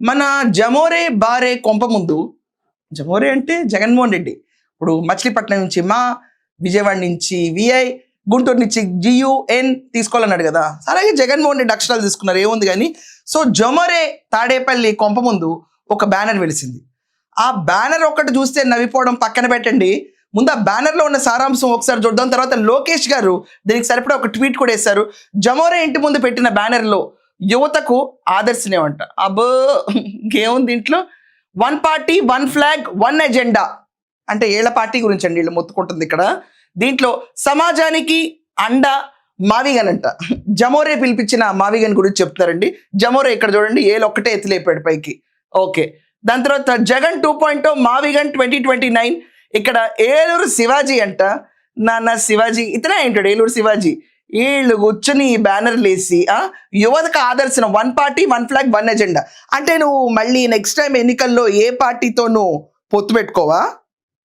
మన జమోరే బారే కొంప ముందు జమోరే అంటే జగన్మోహన్ రెడ్డి ఇప్పుడు మచిలీపట్నం నుంచి మా విజయవాడ నుంచి విఐ గుంటూరు నుంచి జియుఎన్ తీసుకోవాలన్నాడు కదా. అలాగే జగన్మోహన్ రెడ్డి అక్షరాలు తీసుకున్నారు, ఏముంది కానీ. సో జమోరే తాడేపల్లి కొంప ముందు ఒక బ్యానర్ వెలిసింది. ఆ బ్యానర్ ఒకటి చూస్తే నవ్విపోవడం పక్కన పెట్టండి, ముందు ఆ బ్యానర్లో ఉన్న సారాంశం ఒకసారి చూద్దాం. తర్వాత లోకేష్ గారు దీనికి సరిపడా ఒక ట్వీట్ కూడా వేశారు. జమోరే ఇంటి ముందు పెట్టిన బ్యానర్లో యువతకు ఆదర్శనేమంట. అబ్బో ఇంకేముంది దీంట్లో, 1 పార్టీ 1 ఫ్లాగ్ 1 ఎజెండా అంటే ఏళ్ల పార్టీ గురించి అండి వీళ్ళు మొత్తుకుంటుంది ఇక్కడ. దీంట్లో సమాజానికి అండ మావిగన్ అంట. జమోరే పిలిపించిన మావిగన్ గురించి చెప్తారండి. జమోరే ఇక్కడ చూడండి, ఏళ్ళు ఒక్కటే ఎత్తులేపాడు పైకి. ఓకే, దాని తర్వాత జగన్ 2.0 మావిగన్ 2029. ఇక్కడ ఏలూరు శివాజీ అంట. నాన్న శివాజీ ఇతనే ఏంటాడు, ఏలూరు శివాజీ. వీళ్ళు కూర్చుని బ్యానర్లు వేసి యువతకు ఆదర్శన 1 పార్టీ 1 ఫ్లాగ్ 1 ఎజెండా అంటే నువ్వు మళ్ళీ నెక్స్ట్ టైం ఎన్నికల్లో ఏ పార్టీతోనూ పొత్తు పెట్టుకోవా?